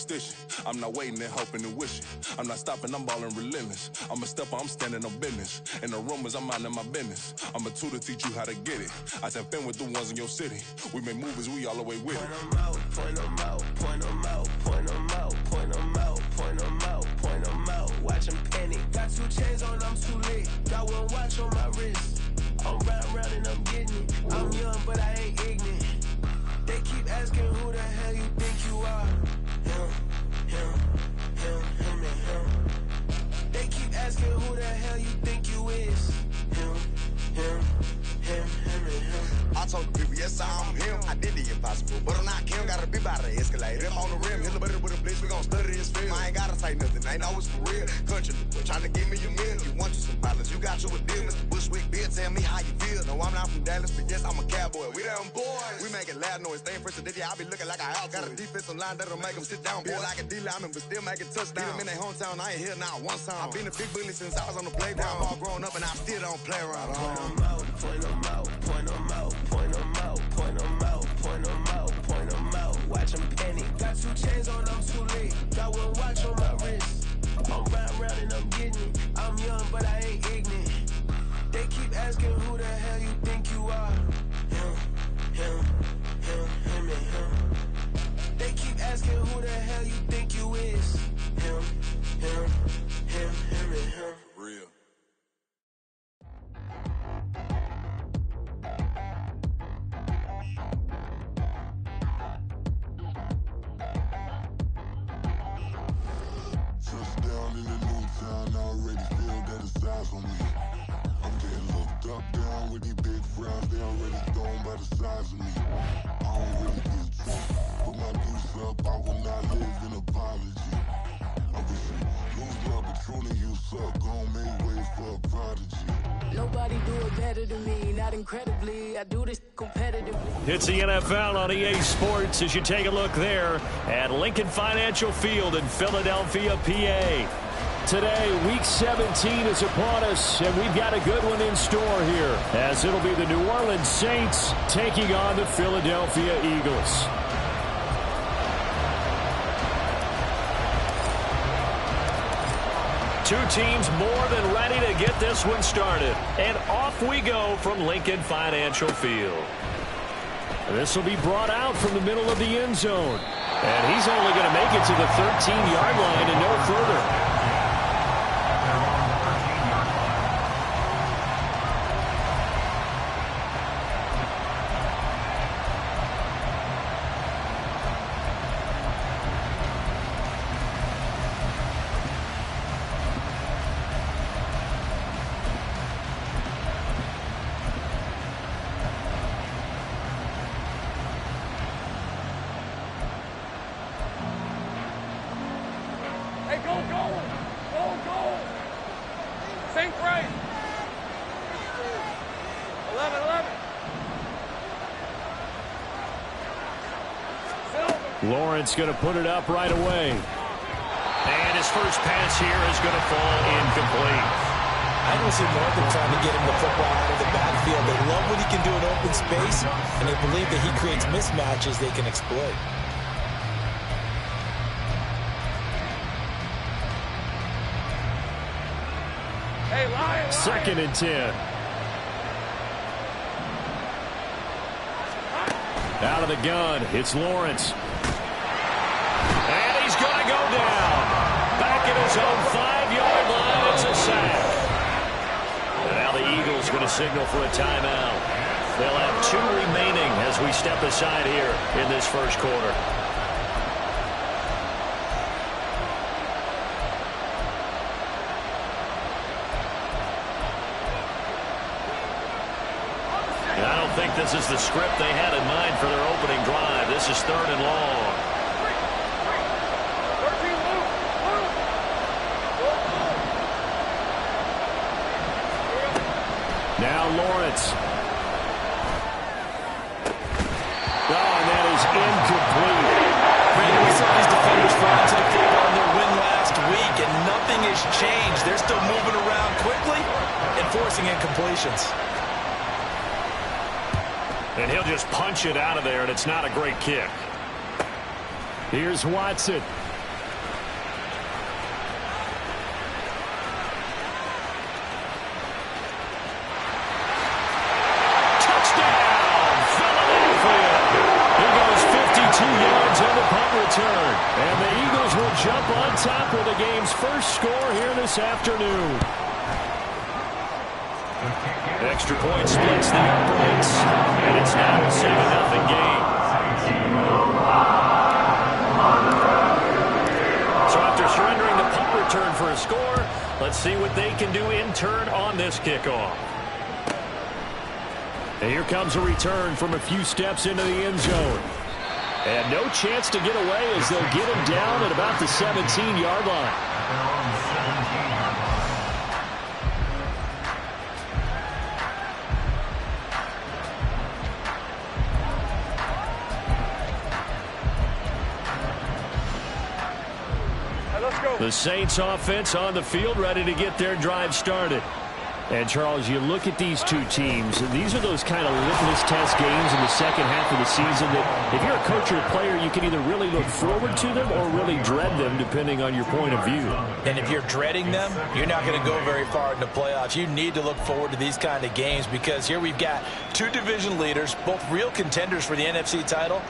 superstition. I'm not waiting and hoping and wishing. I'm not stopping, I'm balling relentless. I'm a stepper, I'm standing on business. In the rumors, I'm minding my business. I'm a tutor, teach you how to get it. I tap in with the ones in your city. We make movies, we all the way with it. Point them out, point them out, point them out, point them out, point them out, point them out, point them out. Watch them panic. Got 2 chains on, I'm too late. Got 1 watch on my wrist. I'm round and I'm getting it. I'm young, but I ain't ignorant. They keep asking who the hell you think you are. Him, and him. They keep asking who the hell you think you is. Him, and him. I told the people, yes, I'm him. I did the impossible, but I'm not Kim. Gotta be by the escalator. I'm on the rim, hit the butter with a blitz. We gon' study this film. I ain't gotta say nothing, ain't always for real. Country, trying to give me a meal. You want you some violence, you got you a deal. Mr. Bushwick, Bill, tell me how you feel. No, I'm not from Dallas, but yes, I'm a cowboy. We them boys. We making loud noise, staying fresh today. I be looking like a house. Got a defensive line that'll make them sit down. Boy, like a D-lineman, but still making touchdowns. Beat them in their hometown, I ain't here now one time. I've been a big bully since I was on the playground. Ball growing up, and I still don't play around. Point them out, point them out, point them out, point them out, point them out, point them out, point them out. Watch them panic. Got 2 chains on, I'm too late. Got 1 watch on my wrist. I'm round and I'm getting it. I'm young, but I ain't ignorant. They keep asking who the hell you think you are. Him, and him. They keep asking who the hell you think you is. Him, and him. Real. Touchdown in the new town, I already feel that it's eyes on me. I'm getting looked up, down with these big frowns, they already thrown by the size of me. I don't really get drunk, put my deuce up, I will not live in apology. I wish you lose love, but truly you suck, gon' make way for a prodigy. Nobody do it better than me, not incredibly. I do this competitively. It's the NFL on EA Sports as you take a look there at Lincoln Financial Field in Philadelphia, PA. Today, Week 17 is upon us, and we've got a good one in store here, as it'll be the New Orleans Saints taking on the Philadelphia Eagles. Two teams more than ready to get this one started. And off we go from Lincoln Financial Field. This will be brought out from the middle of the end zone. And he's only going to make it to the 13-yard line and no further. Lawrence going to put it up right away. And his first pass here is going to fall incomplete. I don't see Northern trying to get him the football out of the backfield. They love what he can do in open space, and they believe that he creates mismatches they can exploit. Hey, Lion. 2nd and 10. Out of the gun, it's Lawrence. And he's going to go down. Back at his own 5-yard line, it's a sack. And now the Eagles going to signal for a timeout. They'll have 2 remaining as we step aside here in this first quarter. I don't think this is the script they had in mind for their opening drive. This is 3rd and long. Now Lawrence. Oh, and that is incomplete. Brandon, we saw these defenders fall into the field on their win last week, and nothing has changed. They're still moving around quickly and forcing incompletions. And he'll just punch it out of there, and it's not a great kick. Here's Watson. And the Eagles will jump on top with the game's first score here this afternoon. Extra point splits the uprights, and it's now a 7-0 game. So after surrendering the punt return for a score, let's see what they can do in turn on this kickoff. And here comes a return from a few steps into the end zone. And no chance to get away as they'll get him down at about the 17-yard line. The Saints offense on the field, ready to get their drive started. And, Charles, you look at these two teams, and these are those kind of litmus test games in the second half of the season that if you're a coach or a player, you can either really look forward to them or really dread them, depending on your point of view. And if you're dreading them, you're not going to go very far in the playoffs. You need to look forward to these kind of games because here we've got two division leaders, both real contenders for the NFC title.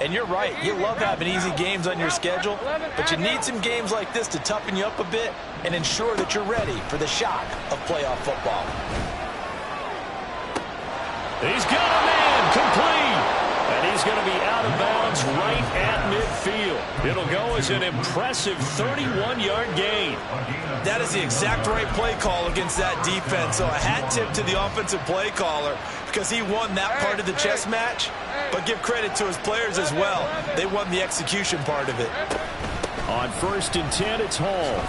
And you're right, you love having easy games on your schedule, but you need some games like this to toughen you up a bit and ensure that you're ready for the shock of playoff football. He's got a man complete, and he's going to be out of bounds right at midfield. It'll go as an impressive 31-yard gain. That is the exact right play call against that defense, so a hat tip to the offensive play caller because he won that part of the chess match. But give credit to his players as well. They won the execution part of it. On 1st and 10, it's Hall.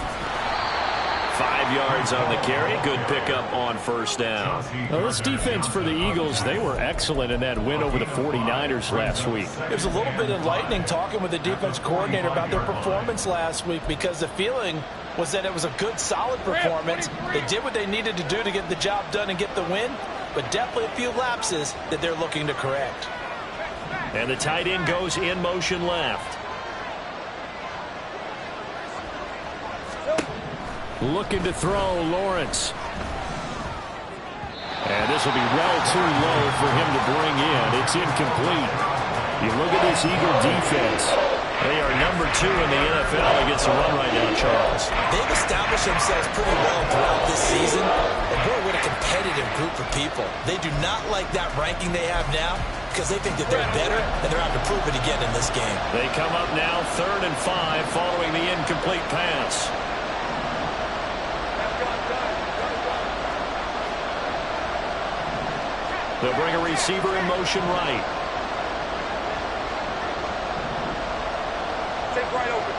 5 yards on the carry. Good pickup on first down. Now, this defense for the Eagles, they were excellent in that win over the 49ers last week. It was a little bit enlightening talking with the defense coordinator about their performance last week because the feeling was that it was a good, solid performance. They did what they needed to do to get the job done and get the win, but definitely a few lapses that they're looking to correct. And the tight end goes in motion left. Looking to throw, Lawrence. And this will be well too low for him to bring in. It's incomplete. You look at this Eagle defense. They are number 2 in the NFL against the run right now, Charles. They've established themselves pretty well throughout this season. But boy, what a competitive group of people. They do not like that ranking they have now because they think that they're better, and they're out to prove it again in this game. They come up now 3rd and 5 following the incomplete pass. They'll bring a receiver in motion right. Take right open.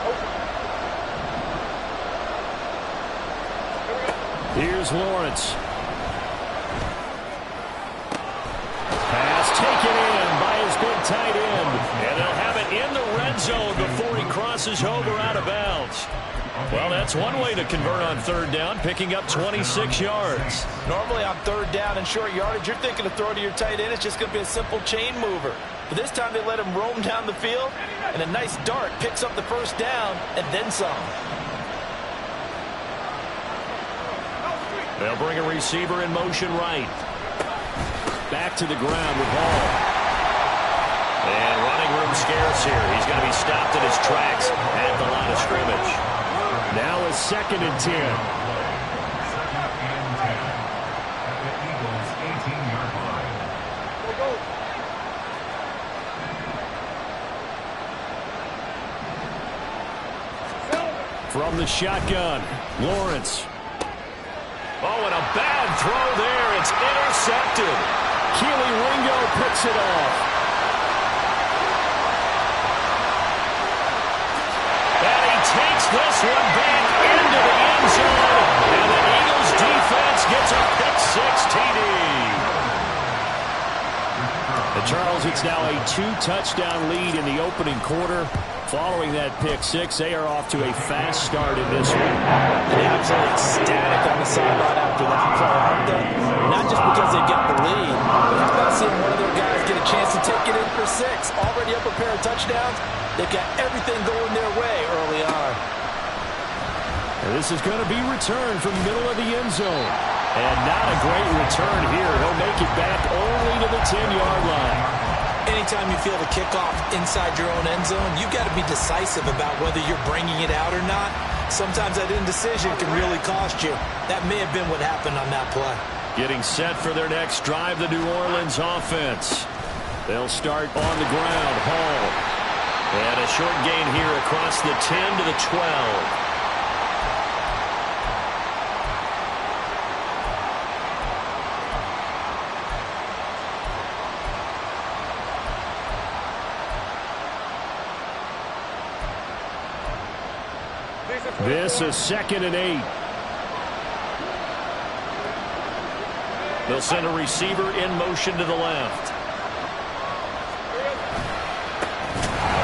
Here's Lawrence. Pass taken in by his big tight end. And they'll have it in the red zone before he crosses over out of bounds. Well, that's one way to convert on 3rd down, picking up 26 yards. Normally on 3rd down and short yardage, you're thinking of throwing to your tight end. It's just going to be a simple chain mover. But this time they let him roam down the field, and a nice dart picks up the first down and then some. They'll bring a receiver in motion right. Back to the ground with Hall. And running room scarce here. He's going to be stopped in his tracks at the line of scrimmage. Now a 2nd and 10. From the shotgun, Lawrence. Oh, and a bad throw there. It's intercepted. Keely Ringo picks it off. And he takes this one back into the end zone. And the Eagles defense gets a pick-6 TD. And Charles, it's now a 2-touchdown lead in the opening quarter. Following that pick-6, they are off to a fast start in this one. And absolutely ecstatic on the sideline after that play, aren't they? Not just because they get the lead, but it's about seeing one of their guys get a chance to take it in for 6. Already up a pair of touchdowns. They've got everything going their way early on. And this is going to be returned from the middle of the end zone. And not a great return here. He'll make it back only to the 10-yard line. And he anytime you feel the kickoff inside your own end zone, you've got to be decisive about whether you're bringing it out or not. Sometimes that indecision can really cost you. That may have been what happened on that play. Getting set for their next drive, the New Orleans offense. They'll start on the ground. Hall. And a short gain here across the 10 to the 12. This is 2nd and 8. They'll send a receiver in motion to the left.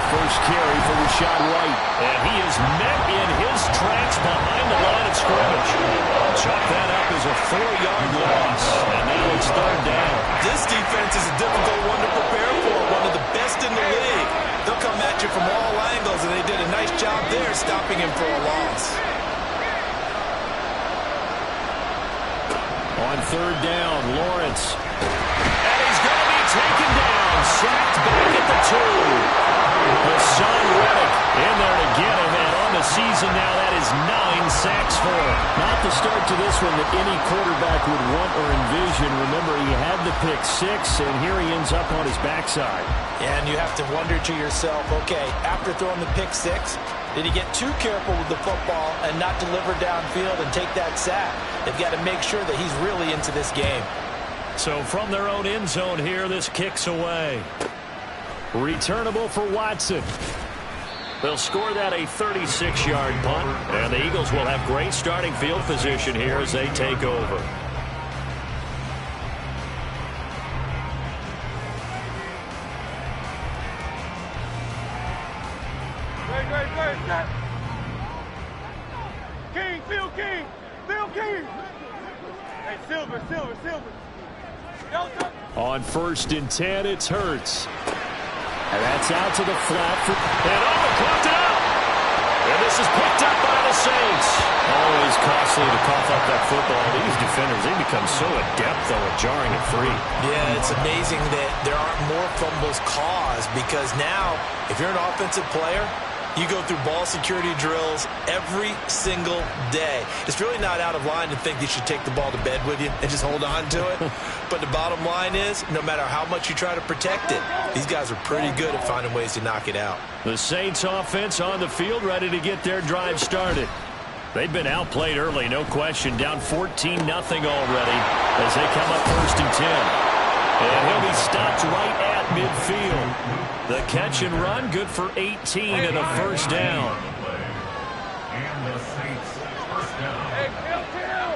First carry for Rashad White. And he is met in his tracks behind the line of scrimmage. Chalk that up as a 4-yard loss. And now it's 3rd down. This defense is a difficult one to prepare for. One of the best in the league. They'll come at you from all angles, and they did a nice job there stopping him for a loss. On 3rd down, Lawrence. And he's going to be taken down. Sacked back at the 2. Hassan Reddick in there to get him. And on the season now, that is 9 sacks for him. Not the start to this one that any quarterback would want or envision. Remember, he had the pick 6, and here he ends up on his backside. And you have to wonder to yourself, okay, after throwing the pick 6, did he get too careful with the football and not deliver downfield and take that sack? They've got to make sure that he's really into this game. So from their own end zone here, this kicks away. Returnable for Watson. They'll score that a 36-yard punt, and the Eagles will have great starting field position here as they take over. King, Phil King, Phil King. Hey, Silver. On 1st and 10, it's Hurts. And that's out to the flat. And caught it up. And this is picked up by the Saints. Always costly to cough up that football. These defenders, they become so adept, though, at jarring it free. Yeah, it's amazing that there aren't more fumbles caused because now, if you're an offensive player, you go through ball security drills every single day. It's really not out of line to think you should take the ball to bed with you and just hold on to it. But the bottom line is, no matter how much you try to protect it, these guys are pretty good at finding ways to knock it out. The Saints offense on the field, ready to get their drive started. They've been outplayed early, no question. Down 14-0 already as they come up 1st and 10. And he'll be stopped right at midfield. The catch and run, good for 18 and a 1st down. And the Saints first down. Hey, kill.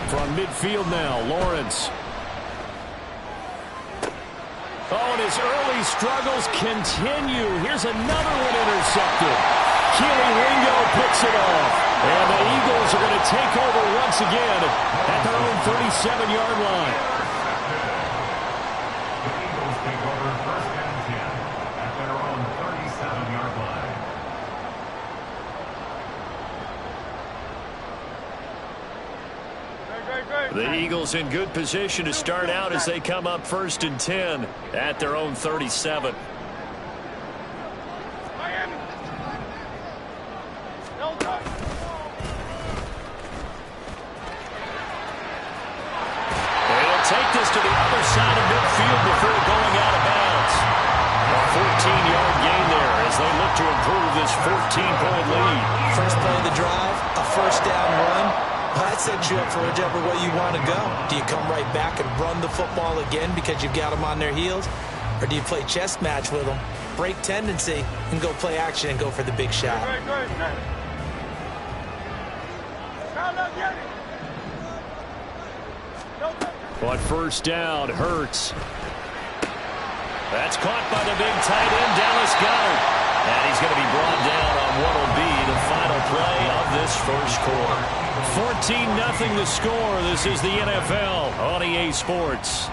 From midfield now, Lawrence. Oh, and his early struggles continue. Here's another one intercepted. Keely Ringo picks it off. And the Eagles are going to take over once again at their own 37-yard line. The Eagles take over 1st and 10 at their own 37-yard line. The Eagles in good position to start out as they come up 1st and 10 at their own 37. Take this to the other side of midfield before going out of bounds. A 14-yard gain there as they look to improve this 14-point lead. First play of the drive, a 1st down run. That sets you up for whichever way you want to go. Do you come right back and run the football again because you've got them on their heels? Or do you play chess match with them, break tendency, and go play action and go for the big shot? On 1st down, Hurts. That's caught by the big tight end, Dallas Goedert. And he's going to be brought down on what will be the final play of this 1st quarter. 14-0 the score. This is the NFL on EA Sports.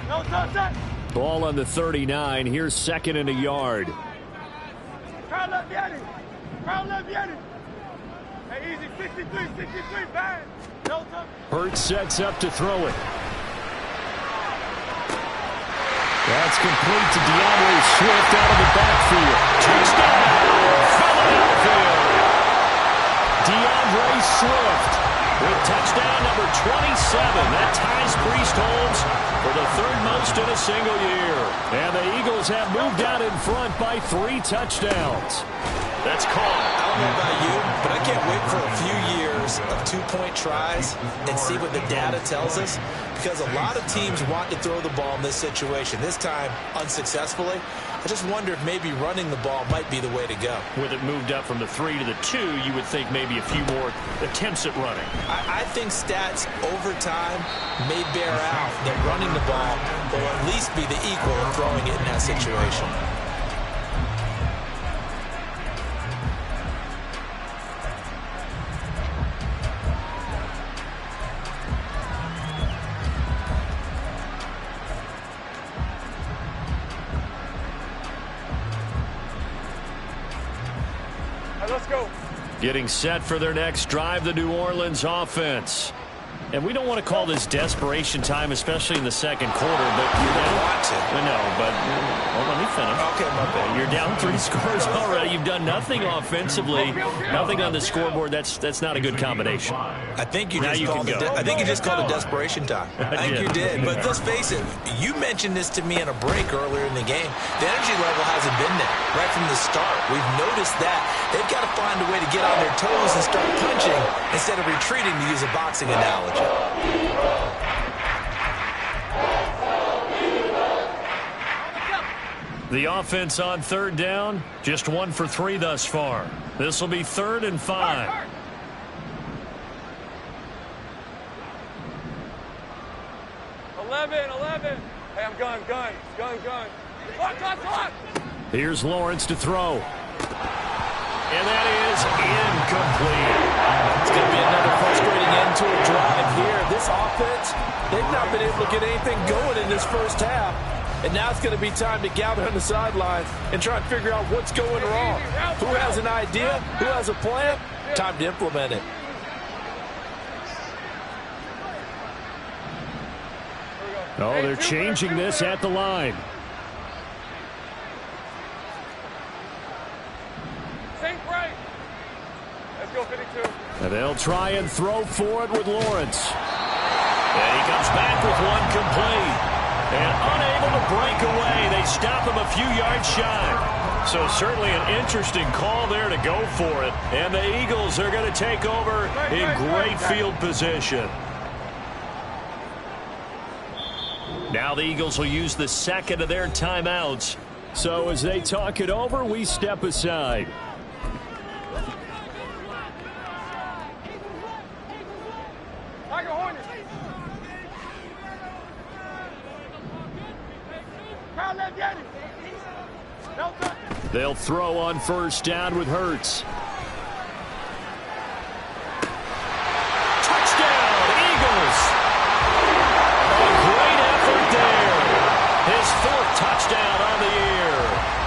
No, Ball on the 39. Here's 2nd and a yard. Crowd left Yeti. Crowd left Yeti. Hey, easy. 63, bang. No touch. Hurts sets up to throw it. That's complete to DeAndre Swift out of the backfield. Touchdown, Philadelphia. DeAndre Swift with touchdown number 27. That ties Priest Holmes for the 3rd most in a single year. And the Eagles have moved out in front by 3 touchdowns. That's caught. I don't know about you, but I can't wait for a few years of 2-point tries and see what the data tells us, because a lot of teams want to throw the ball in this situation. This time, unsuccessfully. I just wonder if maybe running the ball might be the way to go. With it moved up from the 3 to the 2, you would think maybe a few more attempts at running. I think stats over time may bear out that running the ball will at least be the equal of throwing it in that situation. Let's go. Getting set for their next drive, the New Orleans offense. And we don't want to call this desperation time, especially in the 2nd quarter, but You don't want to. No, but well, let me finish. Okay, my bad. You're down 3 scores already. You've done nothing offensively, nothing on the scoreboard. That's not a good combination. I think you Now just you called can it. go. I think you just called it desperation time. I think you did. But let's face it. You mentioned this to me in a break earlier in the game. The energy level hasn't been there right from the start. We've noticed that they've got to find a way to get on their toes and start punching instead of retreating, to use a boxing analogy. The offense on 3rd down, just 1 for 3 thus far. This will be 3rd and 5. Eleven. Hey, I'm gun. Lock. Here's Lawrence to throw. And that is incomplete. It's going to be another frustrating end to a drive here. This offense, they've not been able to get anything going in this first half. And now it's going to be time to gather on the sidelines and try and figure out what's going wrong. Who has an idea? Who has a plan? Time to implement it. Oh, they're changing this at the line. Sink right. Let's go, 52. And they'll try and throw for it with Lawrence. And he comes back with one complete. And unable to break away. They stop him a few yards shy. So certainly an interesting call there to go for it. And the Eagles are going to take over in great field position. Now the Eagles will use the 2nd of their timeouts. So as they talk it over, we step aside. They'll throw on 1st down with Hurts. Touchdown, Eagles! A great effort there. His 4th touchdown on the year.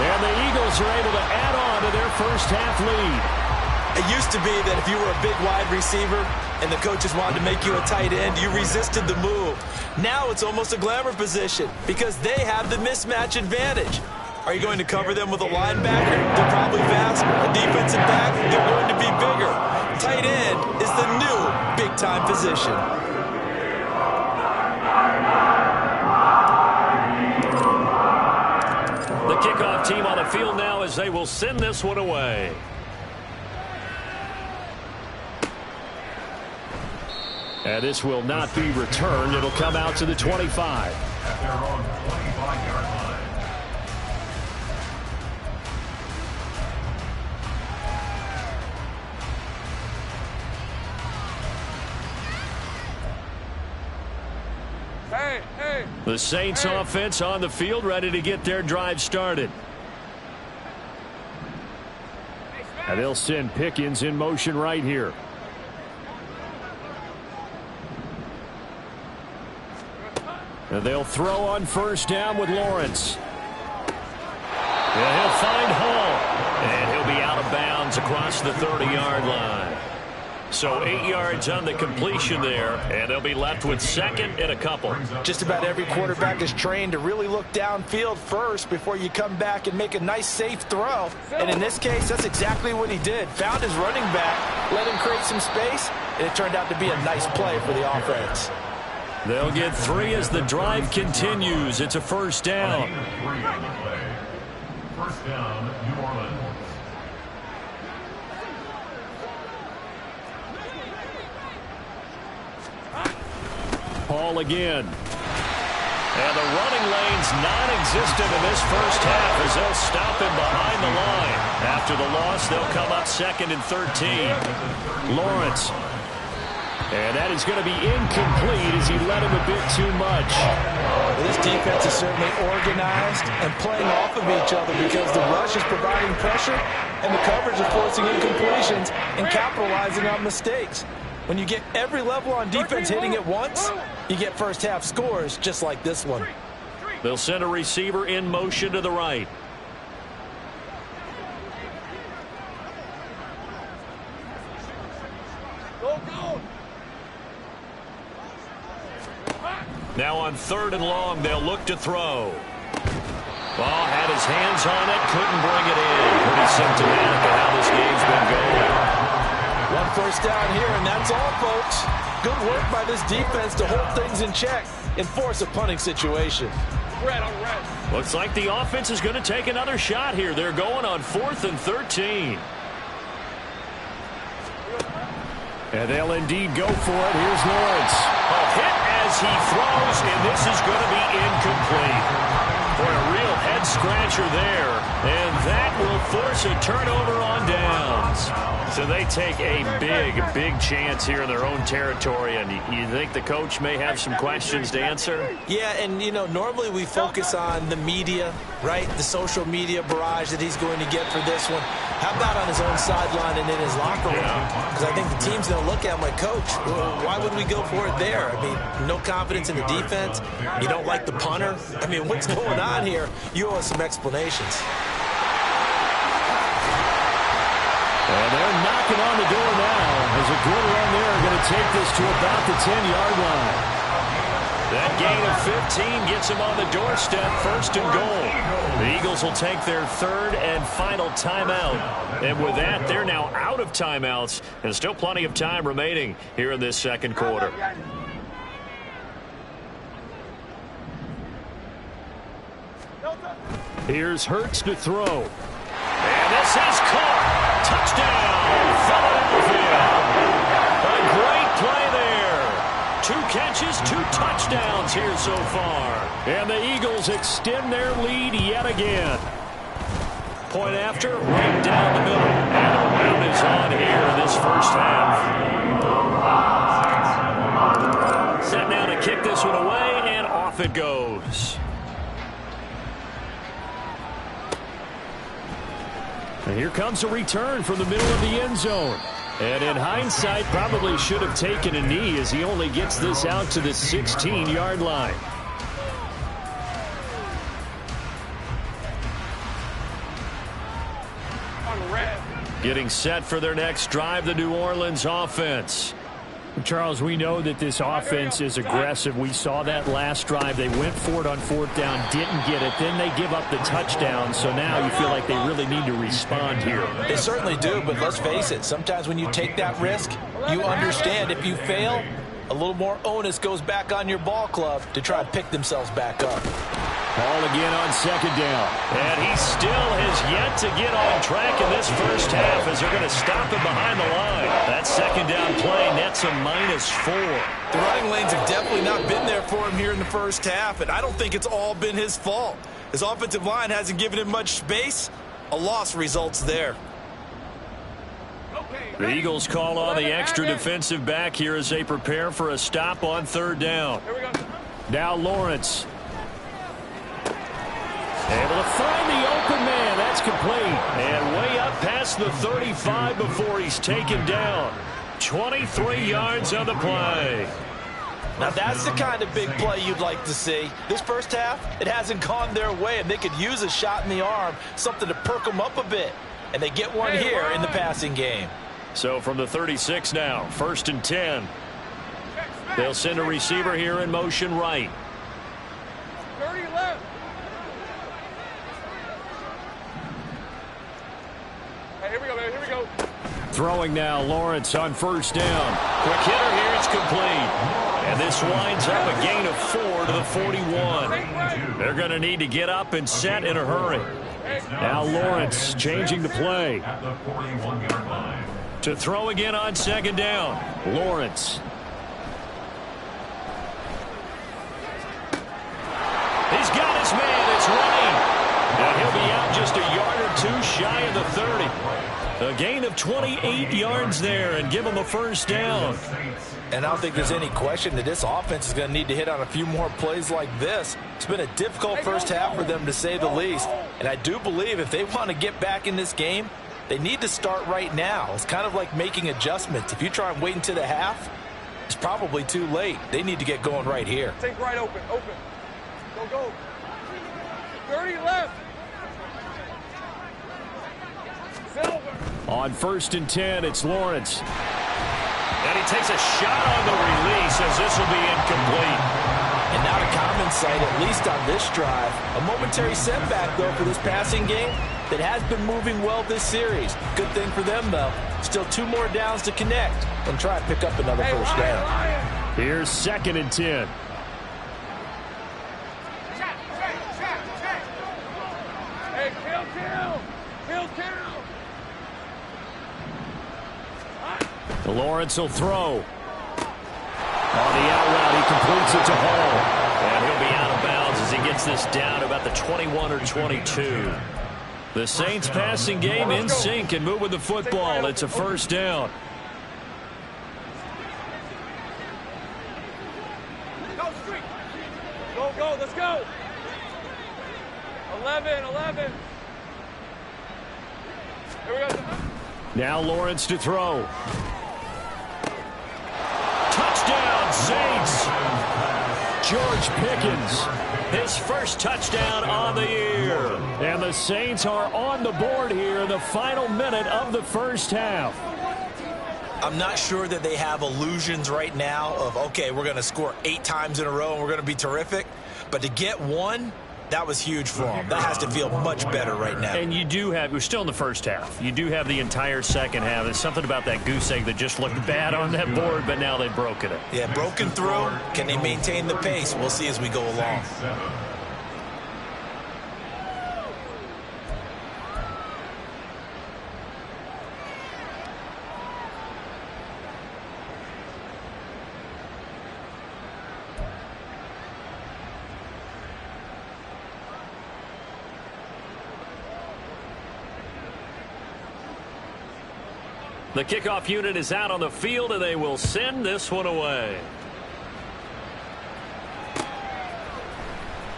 And the Eagles are able to add on to their first half lead. It used to be that if you were a big wide receiver and the coaches wanted to make you a tight end, you resisted the move. Now it's almost a glamour position because they have the mismatch advantage. Are you going to cover them with a linebacker? They're probably faster. A defensive back? They're going to be bigger. Tight end is the new big-time position. The kickoff team on the field now as they will send this one away. And this will not be returned. It'll come out to the 25. At their own 25-yard line. Hey. The Saints offense on the field, ready to get their drive started. And they'll send Pickens in motion right here. And they'll throw on first down with Lawrence. And he'll find Hall. And he'll be out of bounds across the 30-yard line. So 8 yards on the completion there, and they'll be left with second and a couple. Just about every quarterback is trained to really look downfield first before you come back and make a nice, safe throw. And in this case, that's exactly what he did. Found his running back, let him create some space, and it turned out to be a nice play for the offense. They'll get 3 as the drive continues. It's a first down. First down, New Orleans. Paul again. And the running lane's non-existent in this first half as they'll stop him behind the line. After the loss, they'll come up second and 13. Lawrence. And that is going to be incomplete as he led him a bit too much. Well, this defense is certainly organized and playing off of each other because the rush is providing pressure and the coverage is forcing incompletions and capitalizing on mistakes. When you get every level on defense hitting at once, you get first half scores just like this one. They'll send a receiver in motion to the right. Now on 3rd and long, they'll look to throw. Ball had his hands on it, couldn't bring it in. Pretty symptomatic of how this game's been going. One first down here, and that's all, folks. Good work by this defense to hold things in check and force a punting situation. Looks like the offense is going to take another shot here. They're going on 4th and 13. And they'll indeed go for it. Here's Lawrence. A hit as he throws, and this is going to be incomplete. For a real head-scratcher there. And that will force a turnover on downs. So they take a big chance here in their own territory. And you think the coach may have some questions to answer? Yeah, and, you know, normally we focus on the media, right? The social media barrage that he's going to get for this one. How about on his own sideline and in his locker room? Because I think the team's going to look at him like, Coach, why would we go for it there? I mean, no confidence in the defense. You don't like the punter. I mean, what's going on here? You owe us some explanations. And they're knocking on the door now as a good run there going to take this to about the 10-yard line. That gain of 15 gets them on the doorstep, 1st and goal. The Eagles will take their 3rd and final timeout. And with that, they're now out of timeouts and still plenty of time remaining here in this 2nd quarter. Here's Hurts to throw. And this is caught. Touchdown, Philadelphia. A great play there. 2 catches, 2 touchdowns here so far. And the Eagles extend their lead yet again. Point after, right down the middle. And a round is on here in this first half. Set now to kick this one away, and off it goes. And here comes a return from the middle of the end zone. And in hindsight, probably should have taken a knee as he only gets this out to the 16-yard line. Getting set for their next drive, the New Orleans offense. Charles, we know that this offense is aggressive. We saw that last drive. They went for it on 4th down, didn't get it. Then they give up the touchdown. So now you feel like they really need to respond here. They certainly do, but let's face it. Sometimes when you take that risk, you understand if you fail, a little more onus goes back on your ball club to try to pick themselves back up. Ball again on 2nd down. And he still has yet to get on track in this first half as they're going to stop him behind the line. That 2nd down play nets a -4. The running lanes have definitely not been there for him here in the first half, and I don't think it's all been his fault. His offensive line hasn't given him much space. A loss results there. The Eagles call on the extra defensive back here as they prepare for a stop on 3rd down. Now Lawrence. Able to find the open man. That's complete. And way up past the 35 before he's taken down. 23 yards on the play. Now that's the kind of big play you'd like to see. This first half, it hasn't gone their way, and they could use a shot in the arm, something to perk them up a bit. And they get one here in the passing game. So from the 36 now, 1st and 10. They'll send a receiver here in motion right. 30 left. Hey, here we go, man. Here we go. Throwing now, Lawrence on 1st down. Quick hitter here, it's complete. And this winds up a gain of 4 to the 41. They're going to need to get up and set in a hurry. Now Lawrence changing the play. At the 41-yard line. To throw again on 2nd down. Lawrence. He's got his man. It's running. And he'll be out just a yard or 2 shy of the 30. A gain of 28 yards there and give him a 1st down. And I don't think there's any question that this offense is going to need to hit on a few more plays like this. It's been a difficult first half for them, to say the least. And I do believe if they want to get back in this game, they need to start right now. It's kind of like making adjustments. If you try and wait until the half, it's probably too late. They need to get going right here. Take right open. Open. Go, go. 30 left. Silver. On 1st and 10, it's Lawrence. And he takes a shot on the release as this will be incomplete. And not a common sight, at least on this drive. A momentary setback, though, for this passing game that has been moving well this series. Good thing for them, though. Still 2 more downs to connect and try and pick up another first down. Here's 2nd and 10. Hey, kill. Lawrence will throw. On the out route, he completes it to Hall. And he'll be out of bounds as he gets this down about the 21 or 22. The Saints passing game in sync and moving the football. It's a 1st down. Go, let's go. 11. Here we go. Now Lawrence to throw. Touchdown, Saints. George Pickens, his first touchdown on the year. And the Saints are on the board here in the final minute of the first half. I'm not sure that they have illusions right now of, okay, we're going to score 8 times in a row and we're going to be terrific. But to get one, that was huge for them. That has to feel much better right now. And you do have, we're still in the first half. You do have the entire second half. There's something about that goose egg that just looked bad on that board, but now they've broken it. Yeah, broken through. Can they maintain the pace? We'll see as we go along. The kickoff unit is out on the field, and they will send this one away.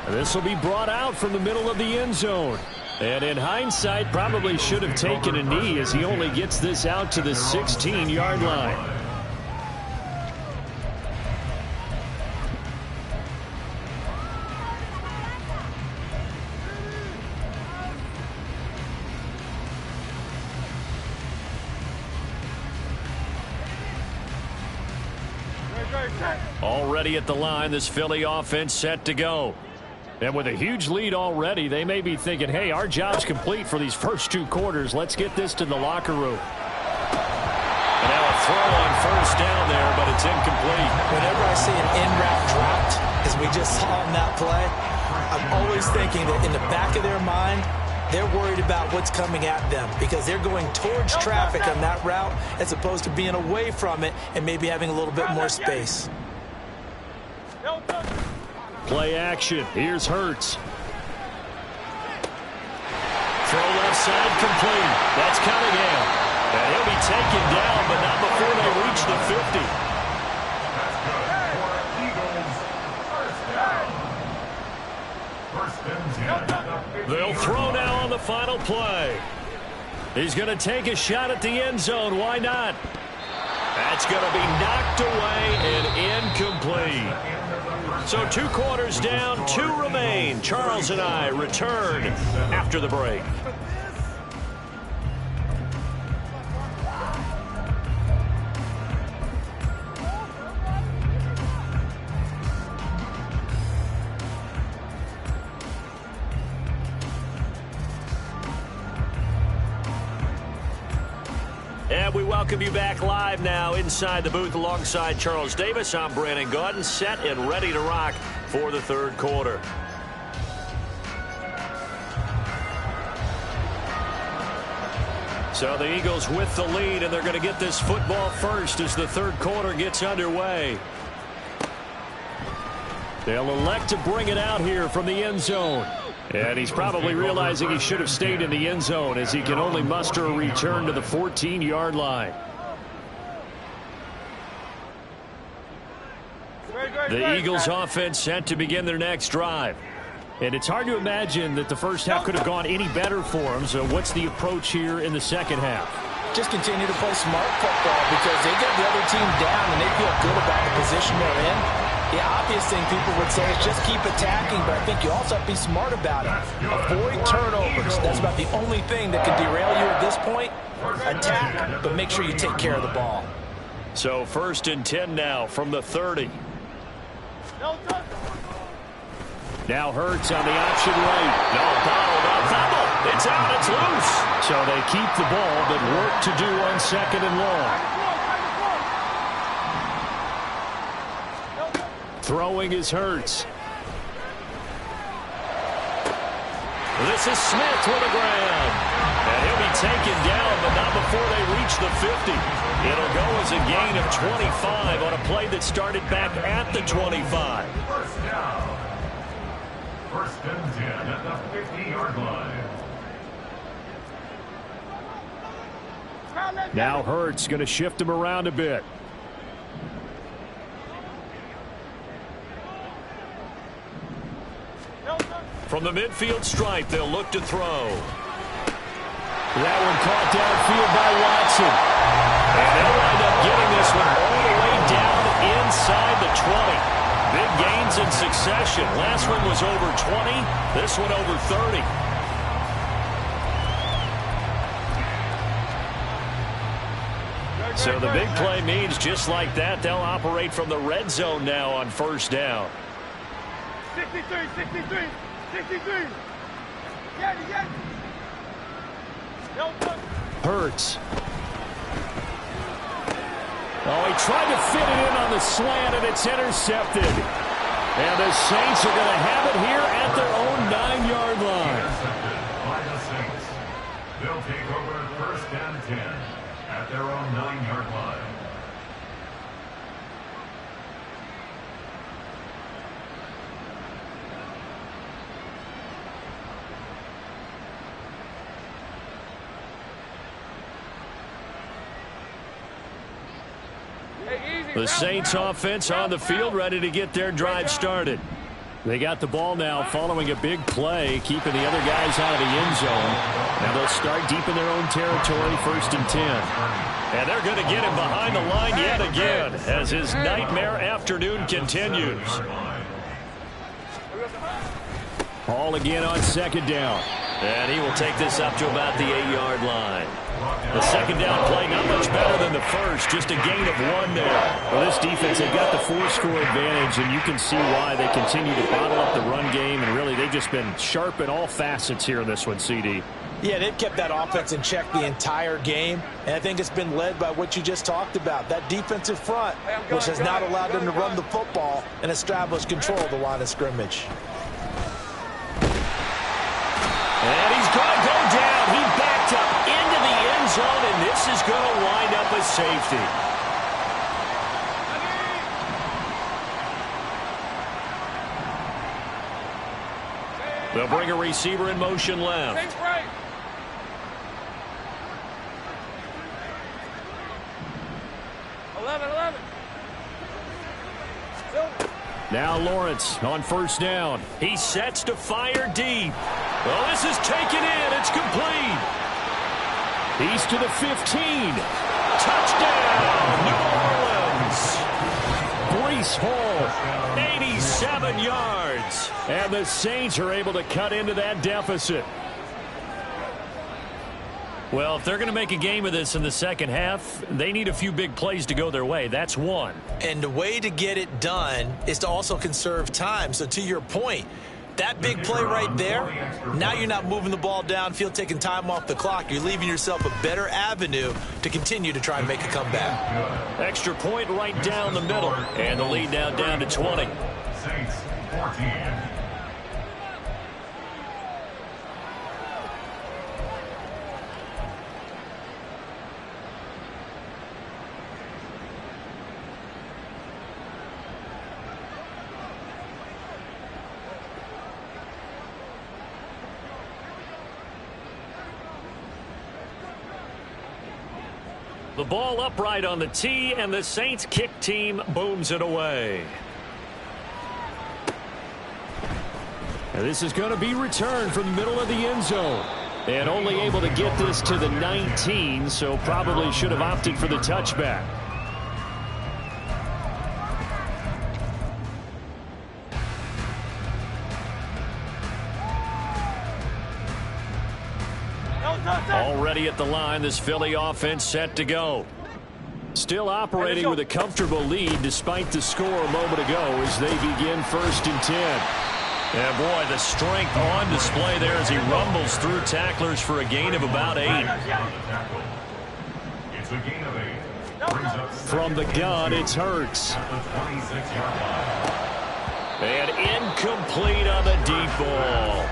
And this will be brought out from the middle of the end zone. And in hindsight, probably should have taken a knee as he only gets this out to the 16-yard line. Already at the line, this Philly offense set to go. And with a huge lead already, they may be thinking, hey, our job's complete for these first 2 quarters. Let's get this to the locker room. And now a throw on 1st down there, but it's incomplete. Whenever I see an in-route dropped, as we just saw on that play, I'm always thinking that in the back of their mind, they're worried about what's coming at them because they're going towards traffic on that route as opposed to being away from it and maybe having a little bit more space. Play action. Here's Hurts. Throw left side complete. That's Cunningham. And he'll be taken down, but not before they reach the 50. That's good for Eagles. 1st down. 1st and 10. They'll throw now on the final play. He's going to take a shot at the end zone. Why not? That's going to be knocked away and incomplete. So 2 quarters down, 2 remain. Charles and I return after the break. And we welcome you back live now inside the booth alongside Charles Davis. I'm Brandon Gaudin, set and ready to rock for the 3rd quarter. So the Eagles with the lead, and they're going to get this football first as the 3rd quarter gets underway. They'll elect to bring it out here from the end zone. And he's probably realizing he should have stayed in the end zone as he can only muster a return to the 14-yard line. The Eagles offense set to begin their next drive. And it's hard to imagine that the first half could have gone any better for them. So what's the approach here in the second half? Just continue to play smart football because they get the other team down and they feel good about the position they're in. The obvious thing people would say is just keep attacking, but I think you also have to be smart about it. Avoid turnovers. That's about the only thing that can derail you at this point. Attack, but make sure you take care of the ball. So 1st and 10 now from the 30. Now Hurts on the option right. No, Donald on fumble. It's out. It's loose. So they keep the ball, but work to do on 2nd and long. Throwing is Hurts. This is Smith with a grab. And he'll be taken down, but not before they reach the 50. It'll go as a gain of 25 on a play that started back at the 25. First down. 1st and 10 at the 50-yard line. Now Hurts going to shift him around a bit. From the midfield stripe, they'll look to throw. That one caught downfield by Watson. And they'll wind up getting this one all the way down inside the 20. Big gains in succession. Last one was over 20. This one over 30. So the big play means just like that, they'll operate from the red zone now on 1st down. 63, 63. 63. Hurts. Oh, he tried to fit it in on the slant, and it's intercepted. And the Saints are going to have it here at their own 9-yard line. Intercepted by the Saints. They'll take over 1st and 10 at their own 9-yard line. The Saints offense on the field, ready to get their drive started. They got the ball now following a big play, keeping the other guys out of the end zone. Now they'll start deep in their own territory, 1st and 10. And they're going to get him behind the line yet again as his nightmare afternoon continues. Ball again on 2nd down. And he will take this up to about the 8-yard line. The 2nd down play not much better than the first, just a gain of 1 there. Well, this defense, they've got the 4-score advantage, and you can see why they continue to bottle up the run game, and really they've just been sharp in all facets here in this one, CD. Yeah, they've kept that offense in check the entire game, and I think it's been led by what you just talked about, that defensive front, which has not allowed them to run the football and establish control of the line of scrimmage. And he's going to go down. He backed up into the end zone, and this is going to wind up a safety. They'll bring a receiver in motion left. Now Lawrence on 1st down. He sets to fire deep. Well, this is taken in. It's complete. He's to the 15. Touchdown, New 7 yards. And the Saints are able to cut into that deficit. Well, if they're going to make a game of this in the second half, they need a few big plays to go their way. That's one. And the way to get it done is to also conserve time. So to your point, that big play right there, now you're not moving the ball downfield, taking time off the clock. You're leaving yourself a better avenue to continue to try and make a comeback. Extra point right down the middle. And the lead now down to 20. Saints 14. The ball upright on the tee, and the Saints kick team booms it away. And this is going to be returned from the middle of the end zone. And only able to get this to the 19, so probably should have opted for the touchback. Already at the line, this Philly offense set to go. Still operating with a comfortable lead despite the score a moment ago as they begin 1st and 10. And boy, the strength on display there as he rumbles through tacklers for a gain of about 8. It's a gain of 8. From the gun, it's Hurts. And incomplete on the deep ball.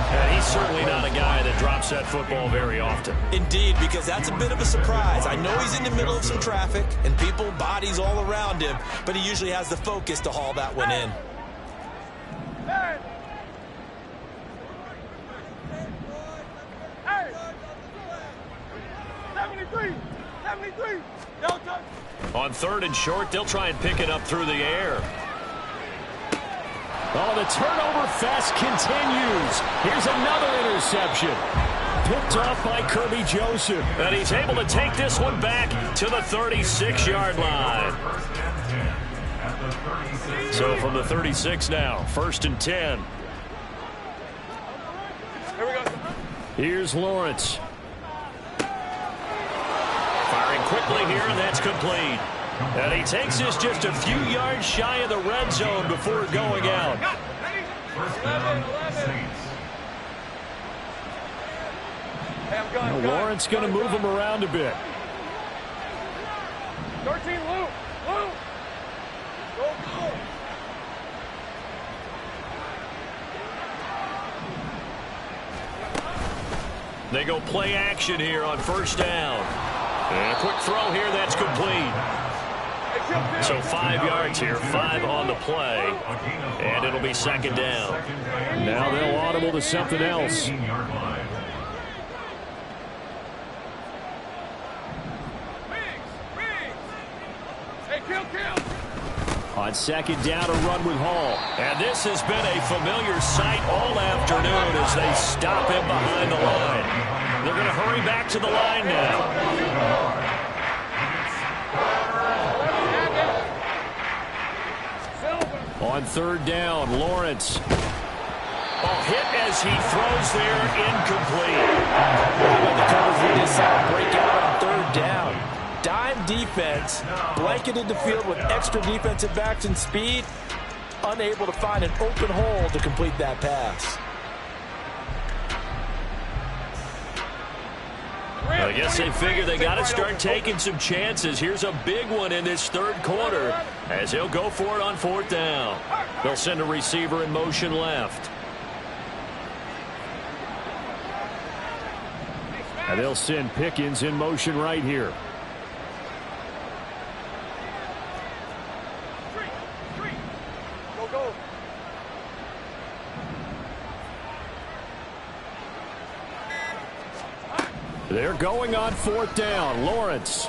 And he's certainly not a guy that drops that football very often. Indeed, because that's a bit of a surprise. I know he's in the middle of some traffic and people, bodies all around him, but he usually has the focus to haul that one in. Hey! Hey! 73! 73! Don't touch! On 3rd and short, they'll try and pick it up through the air. Oh, the turnover fest continues. Here's another interception. Picked off by Kirby Joseph. And he's able to take this one back to the 36-yard line. So from the 36 now, 1st and 10. Here we go. Here's Lawrence. Firing quickly here, and that's complete. And he takes this just a few yards shy of the red zone before going out. First down, Saints. Lawrence going to move him around a bit. 13, Luke. Luke. Go. They go play action here on 1st down. And a quick throw here, that's complete. So 5 yards here, 5 on the play, and it'll be 2nd down. Now they'll audible to something else. On 2nd down, a run with Hall. And this has been a familiar sight all afternoon as they stop him behind the line. They're going to hurry back to the line now. On 3rd down, Lawrence. Hit as he throws there, incomplete. The coverage we just saw break out on 3rd down. Dime defense, blanketed the field with extra defensive backs and speed, unable to find an open hole to complete that pass. I guess they figure they got to start taking some chances. Here's a big one in this 3rd quarter as he'll go for it on 4th down. They'll send a receiver in motion left. And they'll send Pickens in motion right here. Go. They're going on 4th down. Lawrence.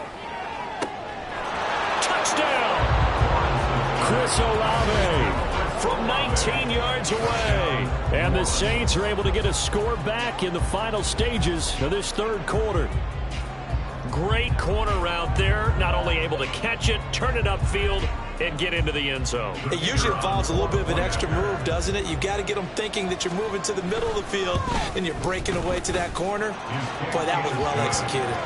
Touchdown! Chris Olave from 19 yards away. And the Saints are able to get a score back in the final stages of this 3rd quarter. Great corner out there. Not not only able to catch it, turn it upfield, and get into the end zone. It usually involves a little bit of an extra move, doesn't it? You've got to get them thinking that you're moving to the middle of the field and you're breaking away to that corner. Boy, that was well executed.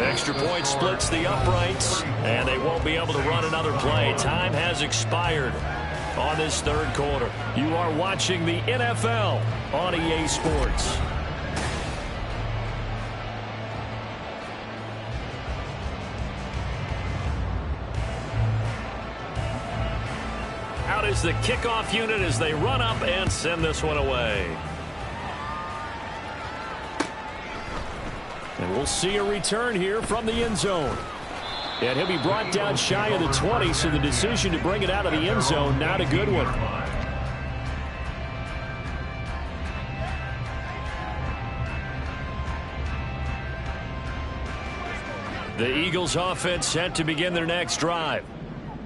Extra point splits the uprights, and they won't be able to run another play. Time has expired on this third quarter. You are watching the NFL on EA Sports. Out is the kickoff unit as they run up and send this one away. And we'll see a return here from the end zone. And he'll be brought down shy of the 20, so the decision to bring it out of the end zone, not a good one. The Eagles offense set to begin their next drive.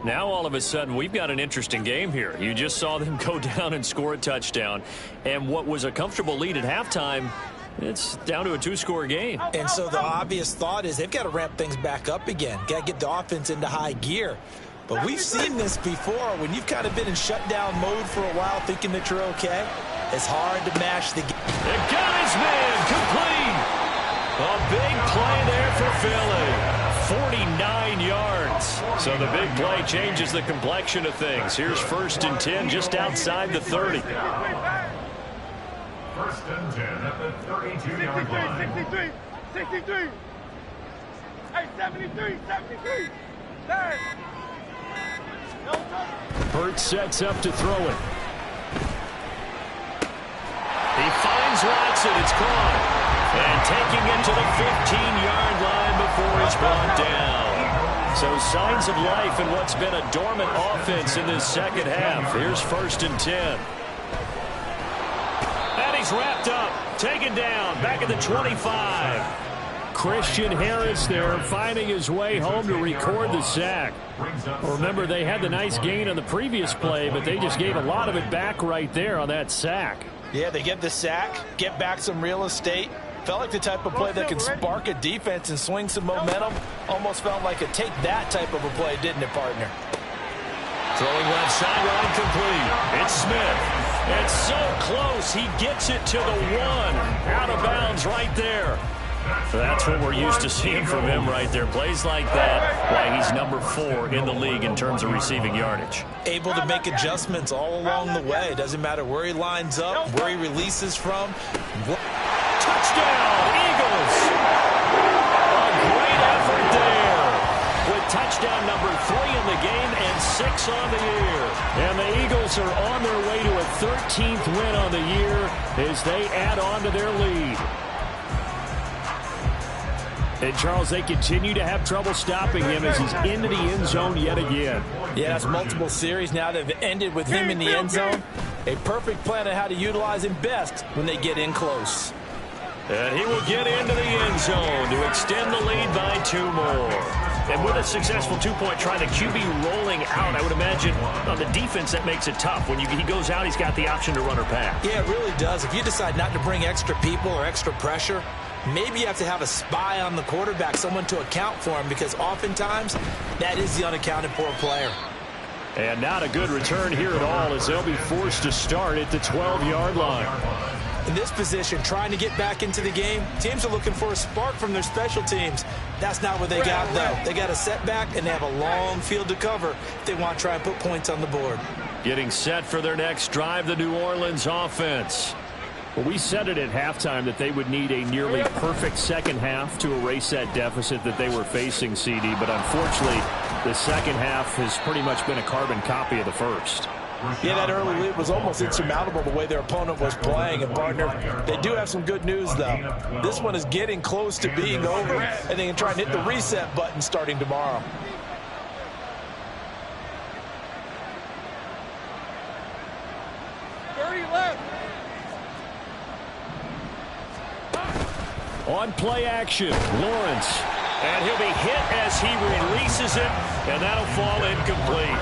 Now all of a sudden we've got an interesting game here. You just saw them go down and score a touchdown. And what was a comfortable lead at halftime, it's down to a two-score game. And so the obvious thought is they've got to ramp things back up again. Got to get the offense into high gear. But we've seen this before. When you've kind of been in shutdown mode for a while thinking that you're okay, it's hard to mash the game. They got his man complete. A big play there for Philly. 49 yards. So the big play changes the complexion of things. Here's 1st and 10 just outside the 30. 1st and 10 at the 32-yard line. 63. Hey, 73. There. Hurts sets up to throw it. He finds Watson. It's caught. And taking it to the 15-yard line before he's brought down. So signs of life in what's been a dormant offense in this second half. Here's 1st and 10. And he's wrapped up. Taken down. Back at the 25. Christian Harris there finding his way home to record the sack. Remember, they had the nice gain on the previous play, but they just gave a lot of it back right there on that sack. Yeah, they get the sack, get back some real estate. Felt like the type of play that can spark a defense and swing some momentum. Almost felt like a take that type of a play, didn't it, partner? Throwing left sideline complete. It's Smith. It's so close. He gets it to the 1. Out of bounds right there. That's what we're used to seeing from him right there. Plays like that, why he's number 4 in the league in terms of receiving yardage. Able to make adjustments all along the way. Doesn't matter where he lines up, where he releases from. Touchdown, Eagles! A great effort there. With touchdown number 3 in the game and 6 on the year. And the Eagles are on their way to a 13th win on the year as they add on to their lead. And, Charles, they continue to have trouble stopping him as he's into the end zone yet again. Yeah, that's multiple series now that have ended with him in the end zone. A perfect plan on how to utilize him best when they get in close. And he will get into the end zone to extend the lead by 2 more. And with a successful 2-point try, the QB rolling out, I would imagine on the defense that makes it tough. When he goes out, he's got the option to run or pass. Yeah, it really does. If you decide not to bring extra people or extra pressure, maybe you have to have a spy on the quarterback, someone to account for him, because oftentimes that is the unaccounted for player. And not a good return here at all as they'll be forced to start at the 12-yard line. In this position, trying to get back into the game, teams are looking for a spark from their special teams. That's not what they got, though. They got a setback, and they have a long field to cover if they want to try and put points on the board. Getting set for their next drive, the New Orleans offense. Well, we said it at halftime that they would need a nearly perfect second half to erase that deficit that they were facing, CD. But unfortunately, the second half has pretty much been a carbon copy of the first. Yeah, that early lead was almost insurmountable the way their opponent was playing. And, partner, they do have some good news, though. This one is getting close to being over, and they can try and hit the reset button starting tomorrow. On play action, Lawrence. And he'll be hit as he releases it, and that'll fall incomplete.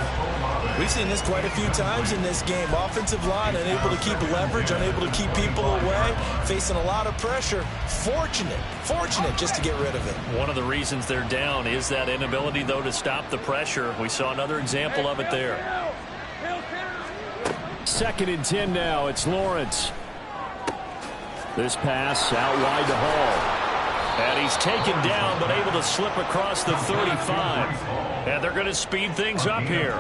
We've seen this quite a few times in this game. Offensive line unable to keep leverage, unable to keep people away, facing a lot of pressure. Fortunate just to get rid of it. One of the reasons they're down is that inability, though, to stop the pressure. We saw another example of it there. 2nd and 10 now. It's Lawrence. This pass out wide to Hall. And he's taken down, but able to slip across the 35. And they're going to speed things up here.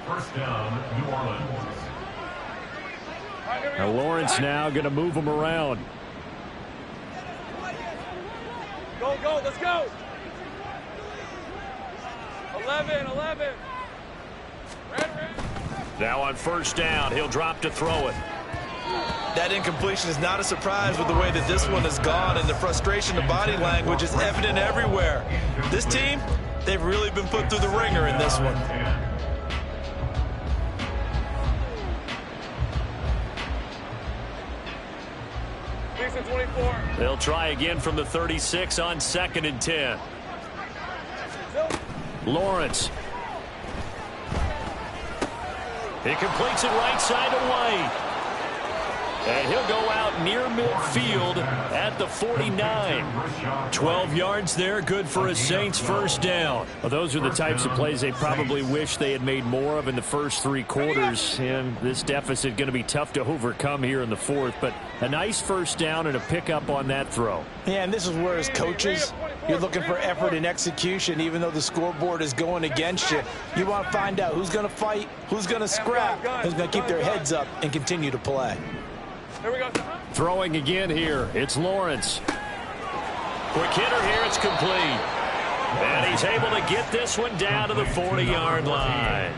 First down, New Orleans. Now Lawrence now going to move him around. Go, let's go. 11. Red. Now on first down, he'll drop to throw it. That incompletion is not a surprise with the way that this one has gone, and the frustration, the body language is evident everywhere. This team, they've really been put through the ringer in this one. Decent 24. They'll try again from the 36 on 2nd and 10. Lawrence. He completes it right side away. And he'll go out near midfield at the 49. 12 yards there, good for a Saints first down. Well, those are the types of plays they probably wish they had made more of in the first 3 quarters. And this deficit going to be tough to overcome here in the 4th. But a nice first down and a pickup on that throw. Yeah, and this is where as coaches, you're looking for effort and execution, even though the scoreboard is going against you. You want to find out who's going to fight, who's going to scrap, who's going to keep their heads up and continue to play. Here we go. Throwing again here. It's Lawrence. Quick hitter here. It's complete. And he's able to get this one down to the 40-yard line.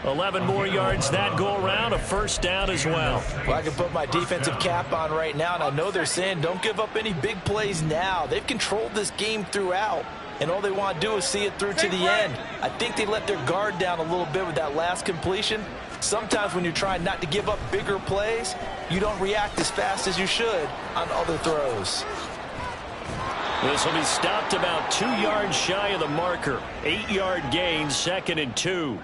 11 more yards that go around. A first down as well. Well, I can put my defensive cap on right now, and I know they're saying don't give up any big plays now. They've controlled this game throughout, and all they want to do is see it through to the end. I think they let their guard down a little bit with that last completion. Sometimes when you're trying not to give up bigger plays, you don't react as fast as you should on other throws. This will be stopped about 2 yards shy of the marker. 8-yard gain, 2nd and 2.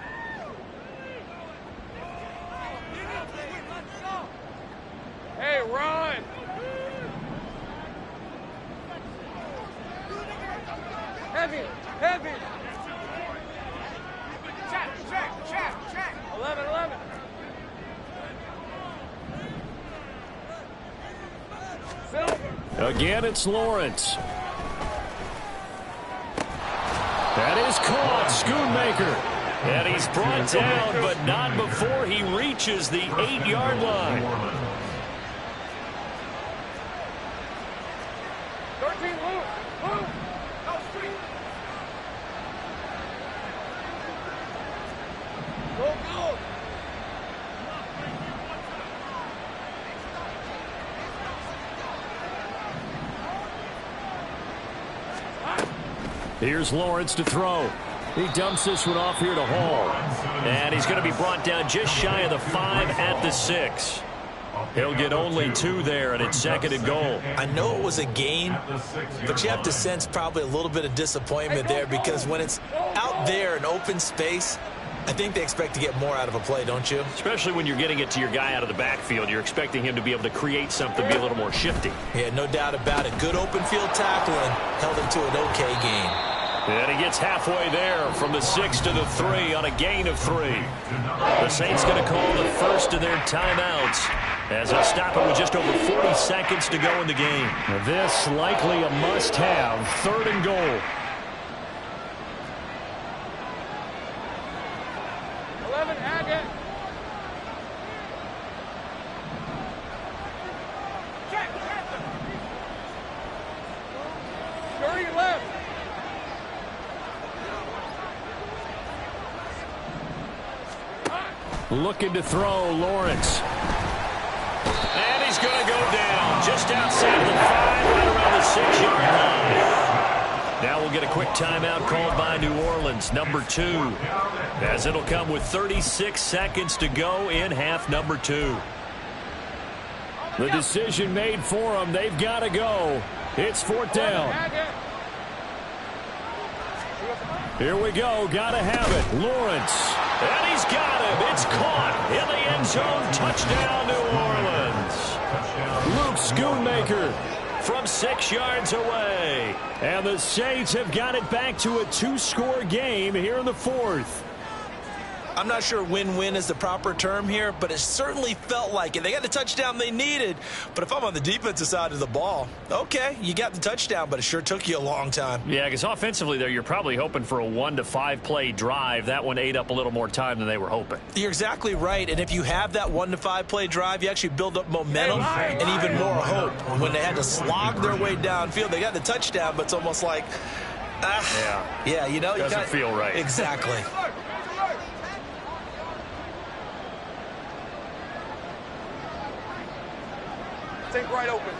Hey, run. Heavy. Check. 11. Again, it's Lawrence. That is caught. Schoonmaker. And he's brought down, but not before he reaches the 8-yard line. 13, move. Go. Here's Lawrence to throw. He dumps this one off here to Hall. And he's going to be brought down just shy of the 5 at the 6. He'll get only 2 there, and it's 2nd and goal. I know it was a gain, but you have to sense probably a little bit of disappointment there, because when it's out there in open space, I think they expect to get more out of a play, don't you? Especially when you're getting it to your guy out of the backfield. You're expecting him to be able to create something, be a little more shifty. Yeah, no doubt about it. Good open field tackling held him to an okay gain. And he gets halfway there from the 6 to the 3 on a gain of 3. The Saints going to call the first of their timeouts as they'll stop it with just over 40 seconds to go in the game. Now this likely a must-have. 3rd and goal. 11, Haggett. Check. 30 left. Looking to throw, Lawrence. And he's going to go down just outside the 5, right around the 6-yard line. Now we'll get a quick timeout called by New Orleans, number 2, as it'll come with 36 seconds to go in half number 2. The decision made for them. They've got to go. It's 4th down. Here we go. Gotta have it. Lawrence. And he's got him. It's caught in the end zone. Touchdown, New Orleans. Luke Schoonmaker from 6 yards away. And the Saints have got it back to a 2-score game here in the fourth. I'm not sure win-win is the proper term here, but it certainly felt like it. They got the touchdown they needed, but if I'm on the defensive side of the ball, okay, you got the touchdown, but it sure took you a long time. Yeah, because offensively there, you're probably hoping for a 1 to 5 play drive. That one ate up a little more time than they were hoping. You're exactly right, and if you have that 1 to 5 play drive, you actually build up momentum and even more hope. When they had to slog their way downfield, they got the touchdown, but it's almost like, yeah, you know, doesn't feel right. Exactly. Take right open.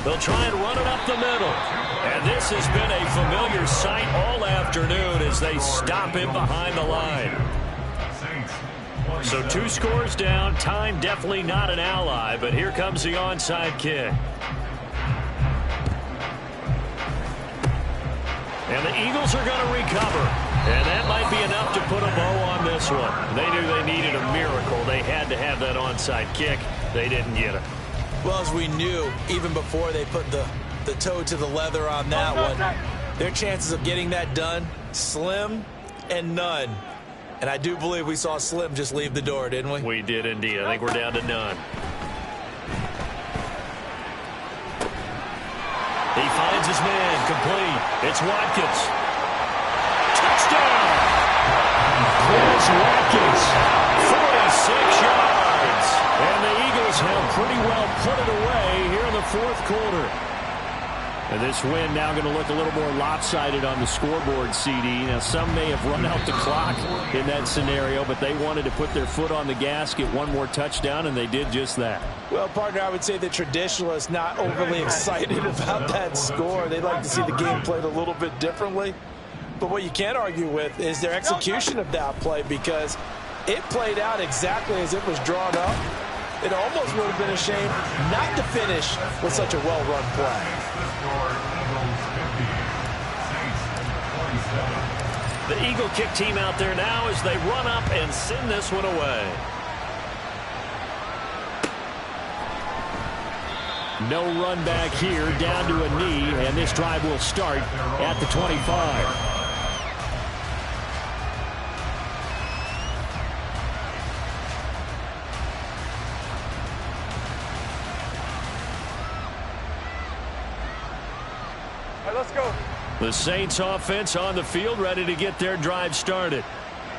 They'll try and run it up the middle. And this has been a familiar sight all afternoon as they stop him behind the line. So 2 scores down. Time definitely not an ally, but here comes the onside kick. And the Eagles are going to recover. And that might be enough to put a bow on this one. They knew they needed a miracle. They had to have that onside kick. They didn't get it. Well, as we knew, even before they put the toe to the leather on that one, their chances of getting that done, slim and none. And I do believe we saw Slim just leave the door, didn't we? We did indeed. I think we're down to none. He finds his man, complete. It's Watkins. Touchdown! Chris Watkins, 46 yards. And the Eagles have pretty well put it away here in the fourth quarter. And this win now going to look a little more lopsided on the scoreboard, CD. Now, some may have run out the clock in that scenario, but they wanted to put their foot on the gas, get one more touchdown, and they did just that. Well, partner, I would say the traditionalists not overly excited about that score. They'd like to see the game played a little bit differently. But what you can't argue with is their execution of that play, because it played out exactly as it was drawn up. It almost would have been a shame not to finish with such a well-run play. The Eagle kick team out there now as they run up and send this one away. No run back here, down to a knee, and this drive will start at the 25. Let's go. The Saints offense on the field, ready to get their drive started.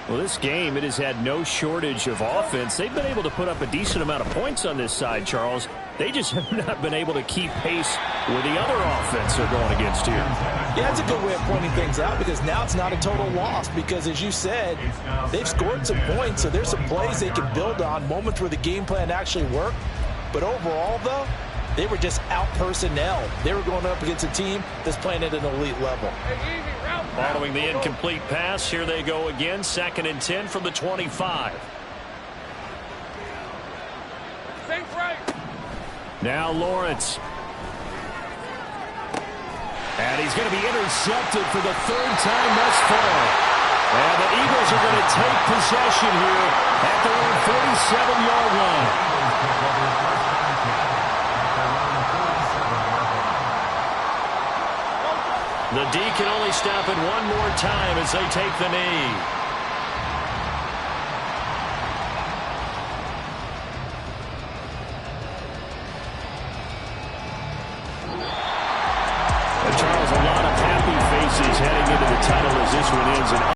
Well, this game, it has had no shortage of offense. They've been able to put up a decent amount of points on this side, Charles. They just have not been able to keep pace with the other offense they're going against here. Yeah, that's a good way of pointing things out, because now it's not a total loss, because as you said, they've scored some points, so there's some plays they can build on, moments where the game plan actually worked. But overall, though, they were just out personnel. They were going up against a team that's playing at an elite level. Following the incomplete pass, here they go again. 2nd and 10 from the 25. Now Lawrence. And he's going to be intercepted for the 3rd time thus far. And the Eagles are going to take possession here at their own 47-yard line. The D can only stop it one more time as they take the knee. And Charles, a lot of happy faces heading into the tunnel as this one ends.